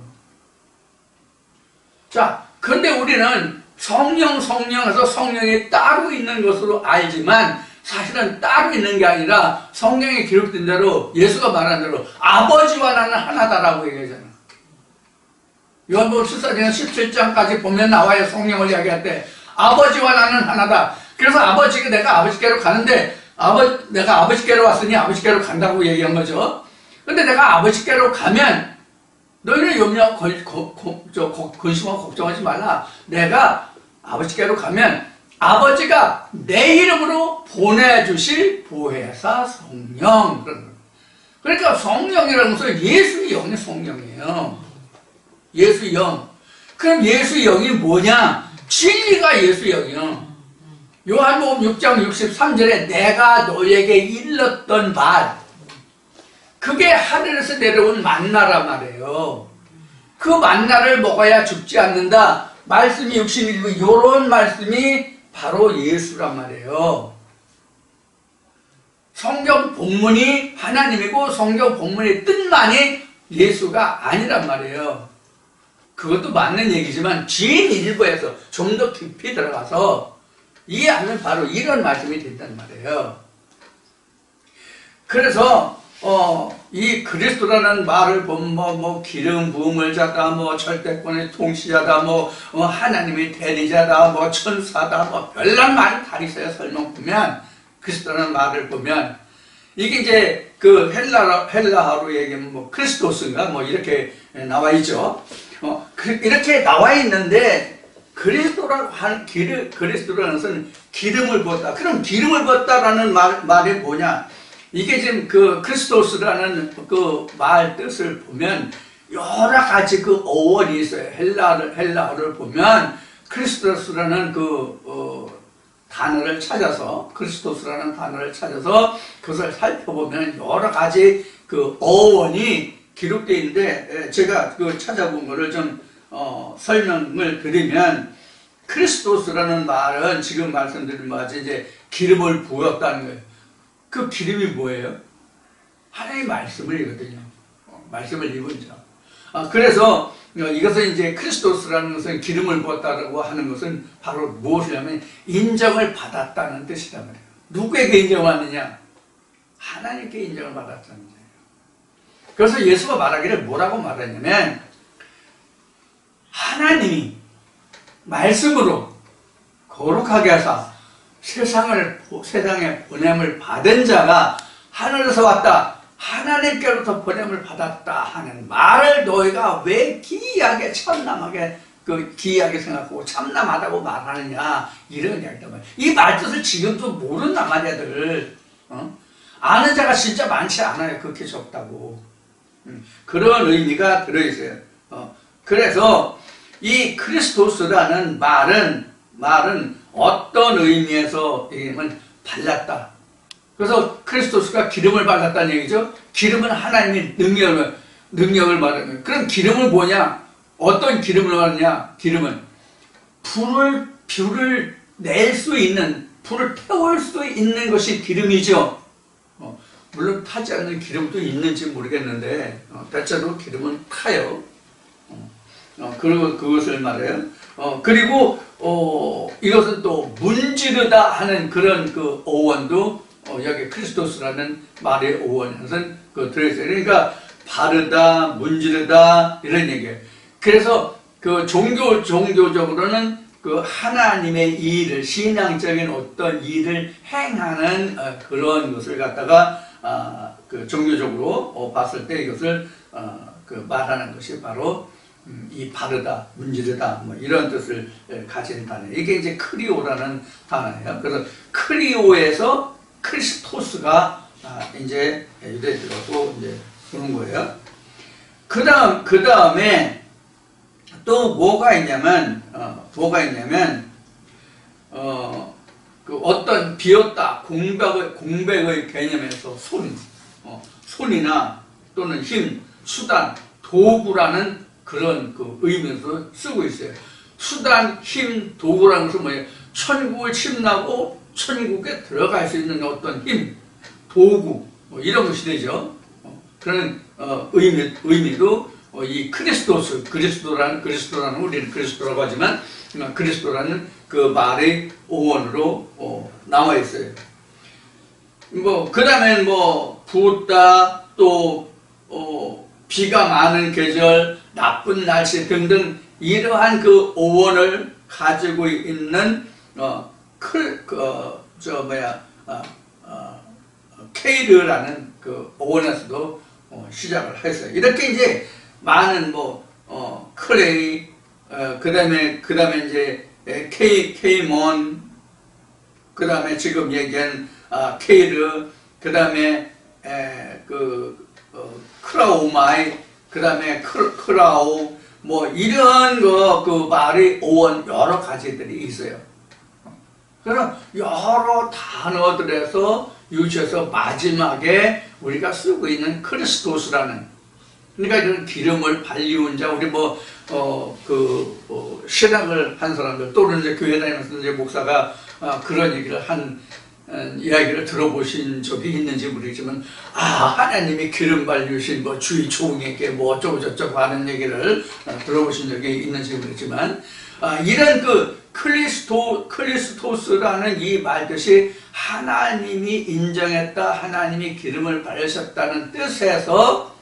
자, 근데 우리는 성령해서 성령이 따로 있는 것으로 알지만 사실은 따로 있는 게 아니라 성경에 기록된 대로 예수가 말한 대로 아버지와 나는 하나다라고 얘기하잖아. 요한복음 14장 17장까지 보면 나와요. 성령을 이야기할 때 아버지와 나는 하나다. 그래서 아버지가 내가 아버지께로 가는데 내가 아버지께로 왔으니 아버지께로 간다고 얘기한 거죠. 근데 내가 아버지께로 가면 너희는 염려 근심하고 걱정하지 말라. 내가 아버지께로 가면 아버지가 내 이름으로 보내주실 보혜사 성령. 그러니까 성령이라는 것은 예수의 영이 성령이에요. 예수의 영. 그럼 예수의 영이 뭐냐? 진리가 예수의 영이요. 요한복음 6장 63절에 내가 너에게 일렀던 말, 그게 하늘에서 내려온 만나란 말이에요. 그 만나를 먹어야 죽지 않는다. 말씀이 육신이고 이런 말씀이 바로 예수란 말이에요. 성경 본문이 하나님이고 성경 본문의 뜻만이 예수가 아니란 말이에요. 그것도 맞는 얘기지만 긴 일부에서 좀 더 깊이 들어가서 이해하면 바로 이런 말씀이 된단 말이에요. 그래서 이 그리스도라는 말을 보면 기름 부음을 자다, 절대권의 통치자다, 하나님의 대리자다, 천사다, 별난 말이 다 있어요. 설명 보면 그리스도라는 말을 보면 이게 이제 그 헬라어로 얘기하면 크리스토스인가 이렇게 나와 있죠. 이렇게 나와 있는데 그리스도라는 것은 기름을 부었다. 그럼 기름을 부었다라는 말이 뭐냐? 이게 지금 그 크리스토스라는 그 말 뜻을 보면 여러 가지 그 어원이 있어요. 헬라어를 보면 크리스토스라는 단어를 찾아서 크리스토스라는 단어를 찾아서 그것을 살펴보면 여러 가지 그 어원이 기록되어 있는데 제가 그 찾아본 거를 좀 설명을 드리면 크리스토스라는 말은 지금 말씀드린 바같이 이제 기름을 부었다는 거예요. 그 기름이 뭐예요? 하나님의 말씀을이거든요. 말씀을 입은 자. 그래서 이것은 이제 크리스토스라는 것은 기름을 부었다고 하는 것은 바로 무엇이냐면 인정을 받았다는 뜻이란 말이에요. 누구에게 인정받느냐? 하나님께 인정을 받았다는 거예요. 그래서 예수가 말하기를 뭐라고 말했냐면 하나님이 말씀으로 거룩하게 하사 세상에 보냄을 받은 자가 하늘에서 왔다, 하나님께로부터 보냄을 받았다 하는 말을 너희가 왜 기이하게 참남하게 기이하게 생각하고 참남하다고 말하느냐, 이런 이야기단 말이야. 이 말뜻을 지금도 모른단 말이야. 아는 자가 진짜 많지 않아요. 그렇게 적다고. 그런 의미가 들어있어요. 그래서 이 크리스토스라는 말은 어떤 의미에서 얘기하면 발랐다. 그래서 크리스토스가 기름을 발랐다는 얘기죠. 기름은 하나님의 능력을 말하는 거예요. 그럼 기름은 뭐냐? 어떤 기름을 말하냐? 기름은 불을 낼 수 있는, 불을 태울 수 있는 것이 기름이죠. 물론 타지 않는 기름도 있는지 모르겠는데 대체로 기름은 타요. 그리고 그것을 말해요. 그리고 이것은 또 문지르다 하는 그런 그 어원도 여기 크리스토스라는 말의 어원에는 들어있어요. 그러니까 바르다, 문지르다 이런 얘기예요. 그래서 그 종교적으로는 그 하나님의 일을, 신앙적인 어떤 일을 행하는 그런 것을 갖다가 그 종교적으로 봤을 때 이것을 그 말하는 것이 바로 이 바르다, 문지르다 이런 뜻을 가진 단어. 이게 이제 크리오라는 단어예요. 그래서 크리오에서 크리스토스가 이제 유대들하고 이제 그런 거예요. 그 다음에 또 뭐가 있냐면 그 어떤 비었다, 공백의 개념에서 손이나 또는 힘, 수단, 도구라는 그런 그 의미에서 쓰고 있어요. 수단, 힘, 도구라는 것은 뭐예요? 천국을 침나고 천국에 들어갈 수 있는 어떤 힘, 도구 이런 것이 되죠. 그런 의미도 이 그리스도라는 우리는 그리스도라고 하지만 그리스도라는 그 말의 어원으로 나와 있어요. 뭐 그다음에 뭐 붓다 또 비가 많은 계절, 나쁜 날씨 등등 이러한 그 오원을 가지고 있는 케이르라는 그 오원에서도 시작을 했어요. 이렇게 이제 많은 클레이, 그다음에 이제 케이몬, 그다음에 지금 얘기한 케이르, 그다음에 크라우마이, 그다음에 크라우, 뭐 이런 그 말의 오원 여러 가지들이 있어요. 그럼 여러 단어들에서 유추해서 마지막에 우리가 쓰고 있는 크리스토스라는, 그러니까 이런 기름을 발리운 자, 우리 신학을 한 사람들 또는 이제 교회 다니면서 이제 목사가 그런 얘기를 이야기를 들어보신 적이 있는지 모르겠지만, 하나님이 기름 발리우신 주의 종에게 어쩌고 저쩌고 하는 얘기를 들어보신 적이 있는지 모르겠지만, 이런 그 크리스토스라는 이 말뜻이 하나님이 인정했다, 하나님이 기름을 바르셨다는 뜻에서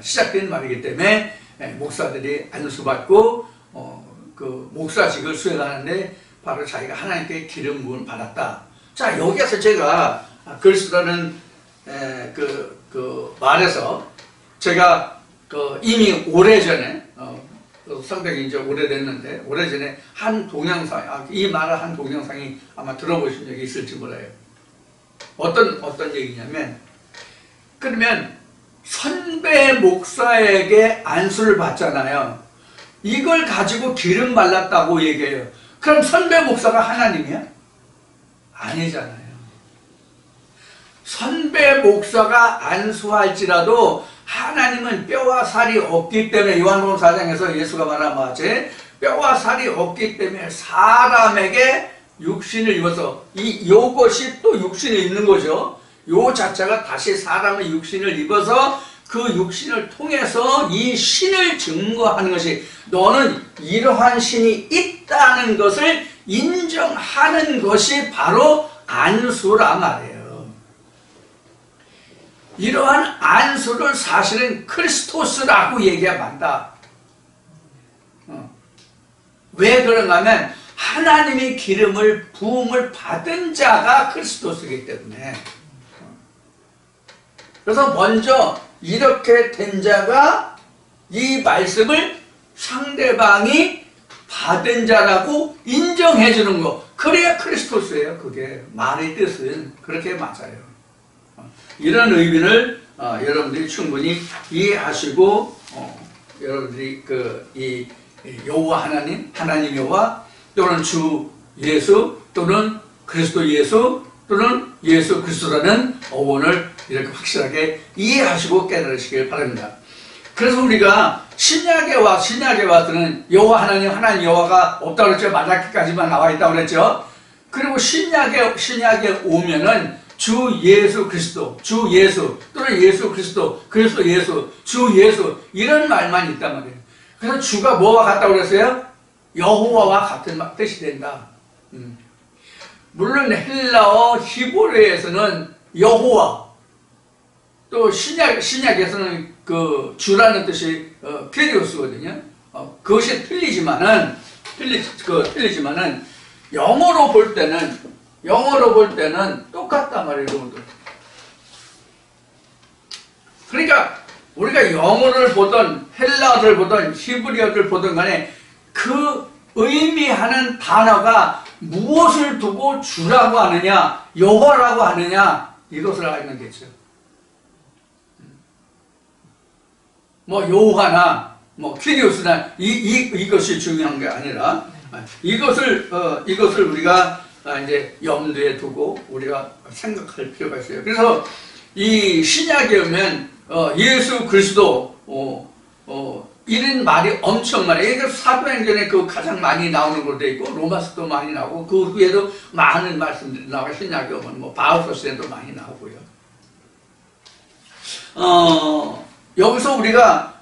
시작된 말이기 때문에 목사들이 안수받고 그 목사직을 수행하는데 바로 자기가 하나님께 기름 부음을 받았다. 자, 여기에서 제가 그리스도라는 그 말에서 제가 이미 오래전에 상당히 이제 오래됐는데 오래전에 한 동영상, 이 말을 한 동영상이 아마 들어보신 적이 있을지 몰라요. 어떤 얘기냐면, 그러면 선배 목사에게 안수를 받잖아요. 이걸 가지고 기름 발랐다고 얘기해요. 그럼 선배 목사가 하나님이야? 아니잖아요. 선배 목사가 안수할지라도 하나님은 뼈와 살이 없기 때문에, 요한복음 4장에서 예수가 말한 바같이 뼈와 살이 없기 때문에 사람에게 육신을 입어서, 요것이 또 육신을 입는 거죠. 요 자체가 다시 사람의 육신을 입어서 그 육신을 통해서 이 신을 증거하는 것이, 너는 이러한 신이 있다는 것을 인정하는 것이 바로 안수라 말이에요. 이러한 안수를 사실은 크리스토스라고 얘기하면 한다. 왜 그런가 하면 하나님의 기름을 부음을 받은 자가 크리스토스이기 때문에. 그래서 먼저 이렇게 된 자가 이 말씀을 상대방이 받은 자라고 인정해 주는 거, 그래야 크리스토스예요. 그게 말의 뜻은 그렇게 맞아요. 이런 의미를 여러분들이 충분히 이해하시고 여러분들이 이 여호와 하나님 여호와 또는 주 예수 또는 그리스도 예수 또는 예수 그리스도라는 어원을 이렇게 확실하게 이해하시고 깨달으시길 바랍니다. 그래서 우리가 신약에 와서는 여호와 하나님 여호와가 없다고 그랬죠. 말라기까지만 나와 있다고 그랬죠. 그리고 신약에 오면은 주 예수 그리스도, 주 예수 또는 예수 그리스도, 그리스도 예수, 주 예수, 이런 말만 있단 말이에요. 그래서 주가 뭐와 같다고 그랬어요? 여호와와 같은 뜻이 된다. 물론 헬라어 히브리어에서는 여호와, 또 신약에서는 그 주라는 뜻이 케리오스거든요. 그것이 틀리지만은 영어로 볼 때는 똑같단 말이에요, 여러분들. 그러니까 우리가 영어를 보던 헬라어를 보던 히브리어를 보던 간에 그 의미하는 단어가 무엇을 두고 주라고 하느냐, 여호와라고 하느냐, 이것을 알면 되죠. 여호와나 키리오스나 이것이 중요한 게 아니라 이것을 우리가 이제 염두에 두고 우리가 생각할 필요가 있어요. 그래서 이 신약에 오면 예수 그리스도 이런 말이 엄청 많아요. 사도행전에 가장 많이 나오는 걸로 되어 있고 로마서도 많이 나오고 그 후에도 많은 말씀들이 나와요. 신약에 오면 바울서에도 많이 나오고요. 여기서 우리가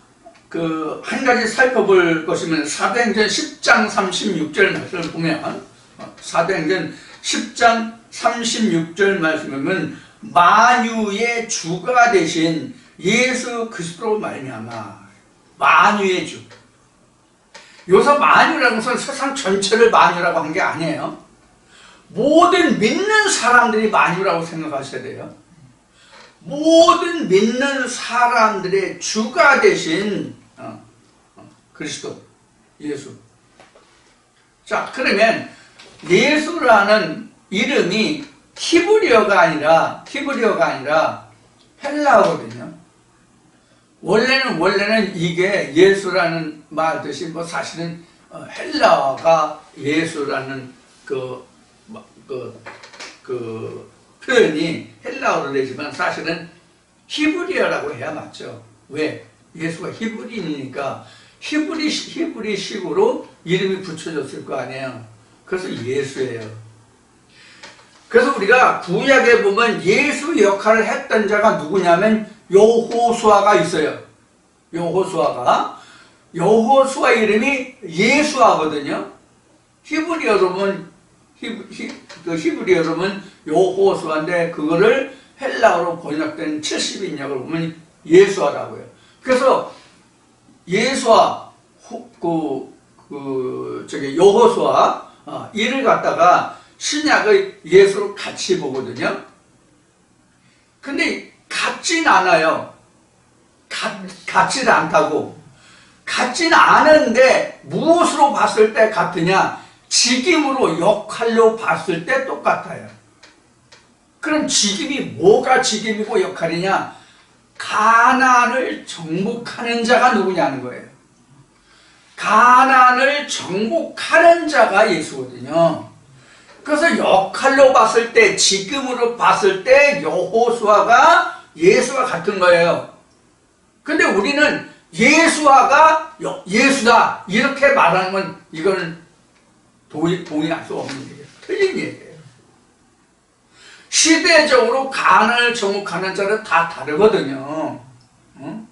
한 가지 살펴볼 것이면 사도행전 10장 36절 말씀을 보면 사도행전 10장 36절 말씀은 만유의 주가 되신 예수 그리스도로 말미암아. 만유의 주. 여기서 만유라는 것은 세상 전체를 만유라고 한 게 아니에요. 모든 믿는 사람들이 만유라고 생각하셔야 돼요. 모든 믿는 사람들의 주가 되신 그리스도, 예수. 자, 그러면 예수라는 이름이 히브리어가 아니라 헬라어거든요. 원래는 이게 예수라는 말 뜻이 사실은 헬라어가 예수라는 그 표현이 헬라어로 되지만 사실은 히브리어라고 해야 맞죠. 왜? 예수가 히브리인이니까 히브리식으로 이름이 붙여졌을 거 아니에요. 그래서 예수예요. 그래서 우리가 구약에 보면 예수 역할을 했던 자가 누구냐면 여호수아가 있어요. 여호수아 이름이 예수아거든요. 히브리어로 보면 여호수아인데 그거를 헬라어로 번역된 70인역을 보면 예수아라고요. 그래서 예수아 여호수아 이를 갖다가 신약의 예수로 같이 보거든요. 근데 같진 않아요. 같진 않다고. 같진 않은데 무엇으로 봤을 때 같으냐? 직임으로, 역할로 봤을 때 똑같아요. 그럼 직임이 뭐가 직임이고 역할이냐? 가나안을 정복하는 자가 누구냐는 거예요. 가나안을 정복하는 자가 예수거든요. 그래서 역할로 봤을 때, 직임으로 봤을 때 여호수아가 예수와 같은 거예요. 근데 우리는 예수아가 예수다 이렇게 말하는 건 이거는 동의할 수 없는 얘기예요. 틀린 얘기예요. 시대적으로 가나안을 정복하는 자는 다 다르거든요. 응?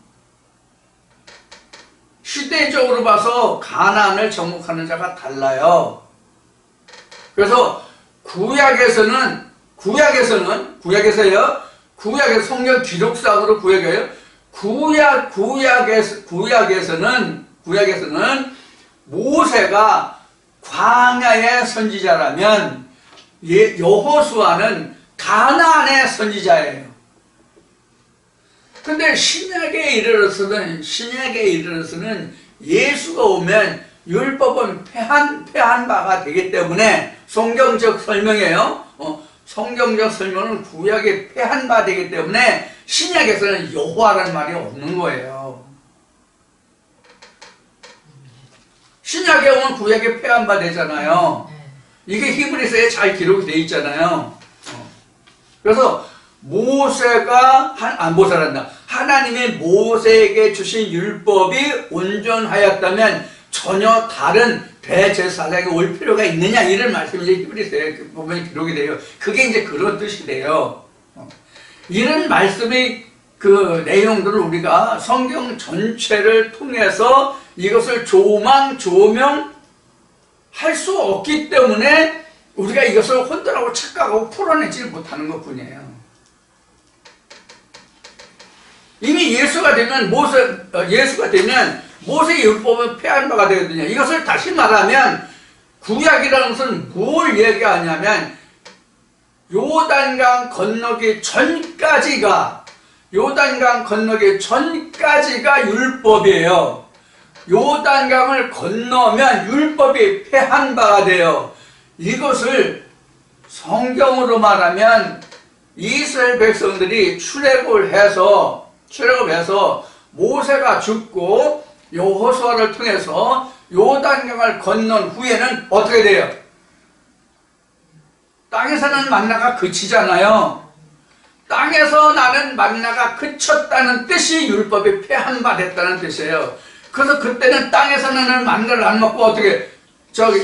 시대적으로 봐서 가나안을 정복하는 자가 달라요. 그래서 구약에서요. 구약의 성경 기록상으로 구약에서는 모세가 광야의 선지자라면 여호수아는 가나안의 선지자예요. 근데 신약에 이르러서는 예수가 오면 율법은 패한 바가 되기 때문에 성경적 설명이에요. 성경적 설명은 구약에 패한 바 되기 때문에 신약에서는 여호와라는 말이 없는 거예요. 신약에 오면 구약에 패한 바 되잖아요. 이게 히브리서에 잘 기록이 돼 있잖아요. 그래서 하나님이 모세에게 주신 율법이 온전하였다면 전혀 다른 대제사장이 올 필요가 있느냐 이런 말씀이 이제 히브리서에 보면 기록이 돼요. 그게 이제 그런 뜻이 돼요. 이런 말씀의 그 내용들을 우리가 성경 전체를 통해서 이것을 조명할 수 없기 때문에 우리가 이것을 혼돈하고 착각하고 풀어내지 못하는 것 뿐이에요. 이미 예수가 되면 모세의 율법은 패한 바가 되거든요. 이것을 다시 말하면 구약이라는 것은 뭘 얘기하냐면 요단강 건너기 전까지가 율법이에요. 요단강을 건너면 율법이 패한 바가 돼요. 이것을 성경으로 말하면 이스라엘 백성들이 출애굽해서 모세가 죽고 여호수아를 통해서 요단강을 건넌 후에는 어떻게 돼요? 땅에서는 만나가 그치잖아요. 땅에서 나는 만나가 그쳤다는 뜻이 율법이 패한 바 됐다는 뜻이에요. 그래서 그때는 땅에서 나는 만나를 안 먹고 어떻게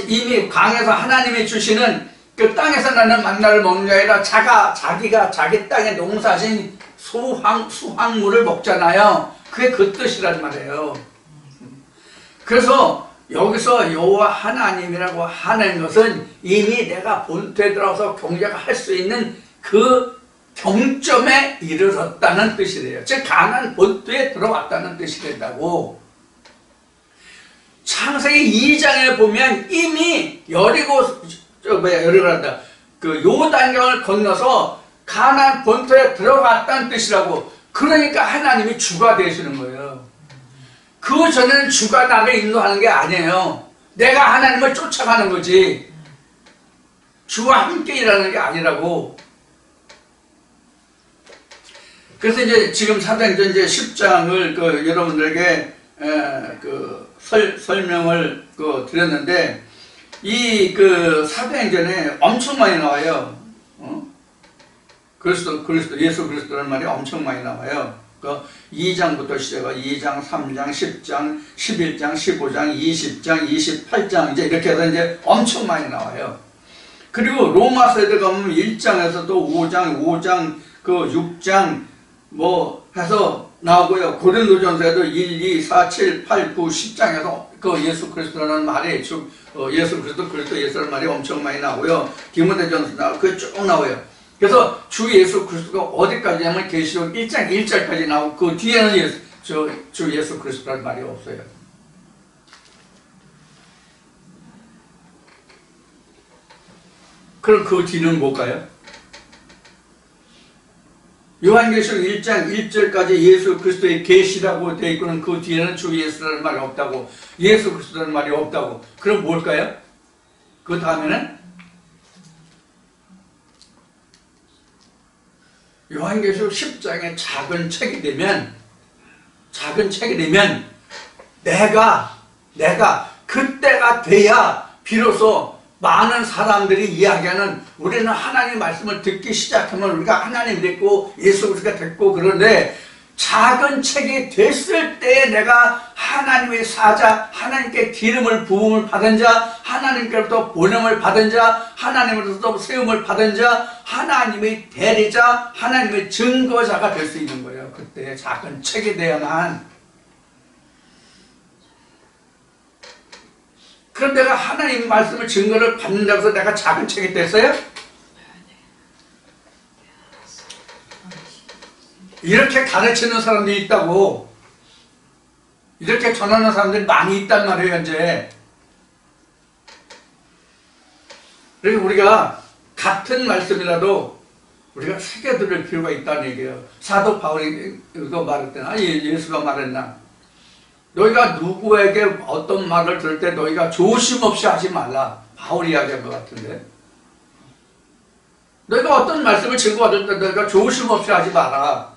이미 강에서 하나님이 주시는 그 땅에서 나는 만나를 먹는 게 아니라 자기가 자기 땅에 농사진 수확물을 먹잖아요. 그게 그 뜻이란 말이에요. 그래서 여기서 여호와 하나님이라고 하는 것은 이미 내가 본토에 들어가서 경작할 수 있는 그 경점에 이르렀다는 뜻이래요. 즉 가나안 본토에 들어왔다는 뜻이 된다고. 창세기 2장에 보면 이미 여리고란다. 그 요단강을 건너서 가나안 본토에 들어갔다는 뜻이라고. 그러니까 하나님이 주가 되시는 거예요. 그 전에는 주가 나를 인도하는 게 아니에요. 내가 하나님을 쫓아가는 거지. 주와 함께 일하는 게 아니라고. 그래서 이제 지금 사도행전 이제 10장을 그 여러분들에게 설명을 드렸는데, 이 사도행전에 엄청 많이 나와요. 예수 그리스도라는 말이 엄청 많이 나와요. 2장부터 시작해 2장, 3장, 10장, 11장, 15장, 20장, 28장 이제 이렇게 해서 이제 엄청 많이 나와요. 그리고 로마서에 가면 1장에서 또 5장, 6장 뭐 해서 나오고요. 고린도전서에도 1, 2, 4, 7, 8, 9, 10장에서 예수 그리스도라는 말이 예수 그리스도 예수라는 말이 엄청 많이 나오고요. 디모데전서 나오고 그게 쭉 나와요. 그래서 주 예수 그리스도가 어디까지냐면 계시록 1장 1절까지 나오고 그 뒤에는 주 예수 그리스도라는 말이 없어요. 그럼 그 뒤는 뭘까요? 요한계시록 1장 1절까지 예수 그리스도의 계시라고 되어 있고는 그 뒤에는 주 예수라는 말이 없다고, 예수 그리스도라는 말이 없다고. 그럼 뭘까요? 그 다음에는 요한계시록 10장의 작은 책이 되면 내가 그때가 돼야 비로소 많은 사람들이 이야기하는, 우리는 하나님의 말씀을 듣기 시작하면 우리가 하나님 됐고 예수 그리스도가 됐고, 그런데 작은 책이 됐을 때 내가 하나님의 사자, 하나님께 기름을 부음을 받은 자, 하나님께로부터 보냄을 받은 자, 하나님으로부터 세움을 받은 자, 하나님의 대리자, 하나님의 증거자가 될 수 있는 거예요. 그때 작은 책이 돼야만. 그럼 내가 하나님 말씀을 증거를 받는다고 해서 내가 작은 책이 됐어요? 이렇게 가르치는 사람들이 있다고. 이렇게 전하는 사람들이 많이 있단 말이에요, 현재. 그래서 우리가 같은 말씀이라도 우리가 새겨 들을 필요가 있다는 얘기예요. 사도 바울이 이거 말했더니, 예수가 말했나? 너희가 누구에게 어떤 말을 들을 때 너희가 조심 없이 하지 말라. 바울이 이야기한 것 같은데. 너희가 어떤 말씀을 증거받을 때 너희가 조심 없이 하지 마라.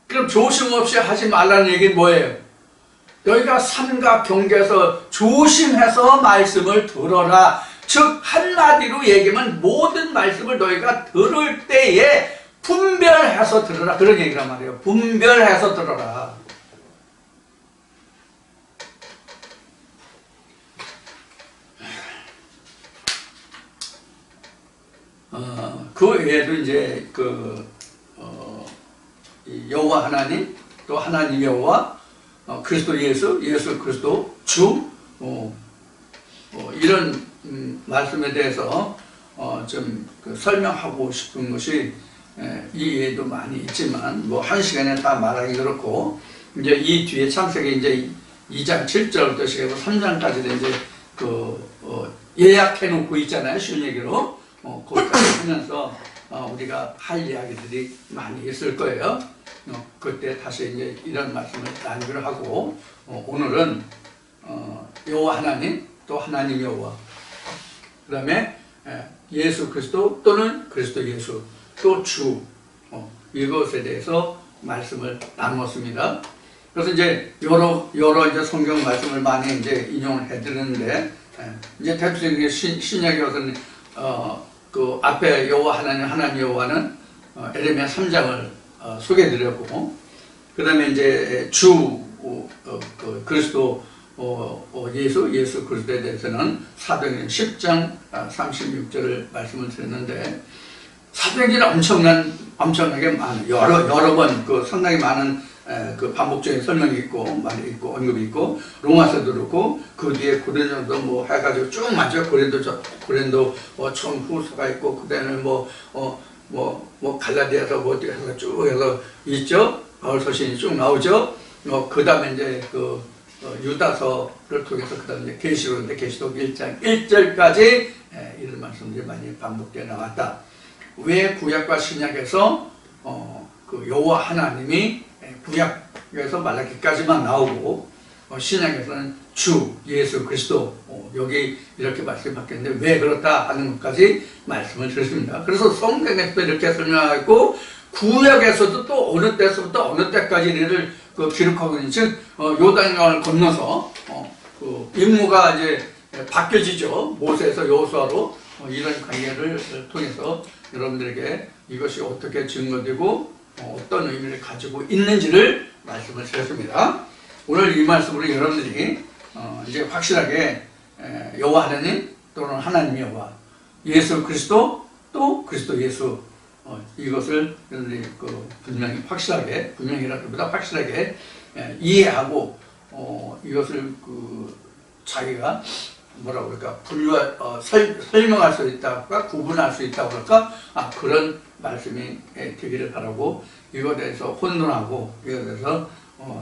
그럼 조심 없이 하지 말라는 얘기는 뭐예요? 너희가 삼가 경계에서 조심해서 말씀을 들어라. 즉 한마디로 얘기하면 모든 말씀을 너희가 들을 때에 분별해서 들어라. 그런 얘기란 말이에요. 분별해서 들어라. 그 외에도 이제 여호와 하나님, 또 하나님 여호와, 그리스도 예수 그리스도 주, 이런 말씀에 대해서 좀 설명하고 싶은 것이 이외에도 많이 있지만 뭐 한 시간에 다 말하기 그렇고, 이제 이 뒤에 창세기 이제 2장 7절부터 시작해서 3장까지도 이제 예약해 놓고 있잖아요, 쉬운 얘기로. 거기까지 하면서 우리가 할 이야기들이 많이 있을 거예요. 그때 다시 이제 이런 말씀을 나누기로 하고, 오늘은 여호와 하나님, 또 하나님 여호와, 그 다음에 예수 그리스도 또는 그리스도 예수, 또 주, 이것에 대해서 말씀을 나누었습니다. 그래서 이제 여러 이제 성경 말씀을 많이 이제 인용을 해드렸는데, 이제 대표적인 신약에 와서는 그 앞에 여호와 하나님 여호와는 에레미야 3장을 소개해드렸고, 그 다음에 이제 주 그리스도 예수 그리스도에 대해서는 사도행전 10장 36절을 말씀을 드렸는데, 사도행전이 엄청나게 많은 여러 번 상당히 많은 그 반복적인 설명이 있고 말이 있고 언급이 있고 로마서도 그렇고 그 뒤에 고린도도 뭐 해가지고 쭉 맞죠. 고린도 뭐 처음 후서가 있고 그다음에 뭐 갈라디아서 뭐 해서 쭉 해서 있죠. 바울 서신이 쭉 나오죠. 그 다음에 이제 유다서를 통해서 그 다음에 이제 계시록인데 계시록 1장 1절까지 이런 말씀들이 많이 반복되어 나왔다. 왜 구약과 신약에서 그 여호와 하나님이 구약에서 말라기까지만 나오고 신약에서는 주 예수 그리스도 여기 이렇게 말씀받겠는데 왜 그렇다 하는 것까지 말씀을 드렸습니다. 그래서 성경에서도 이렇게 설명하고 구약에서도 또 어느 때서부터 어느 때까지 이를 기록하고 있는 즉 요단강을 건너서 그 임무가 이제 바뀌어지죠. 모세에서 여호수아로 이런 관계를 통해서 여러분들에게 이것이 어떻게 증거되고 어떤 의미를 가지고 있는지를 말씀을 드렸습니다. 오늘 이 말씀으로 여러분들이 이제 확실하게 여호와 하나님 또는 하나님 여호와 예수 그리스도 또 그리스도 예수 이것을 여러분들이 분명히 확실하게 분명히라기보다 확실하게 이해하고 이것을 자기가 뭐라고 그럴까 설명할 수 있다가 구분할 수 있다고 그럴까 그런 말씀이 되기를 바라고 이거에 대해서 혼돈하고 이거에 대해서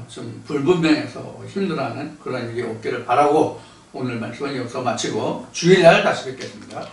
좀 불분명해서 힘들어하는 그런 일이 없기를 바라고 오늘 말씀은 여기서 마치고 주일날 다시 뵙겠습니다.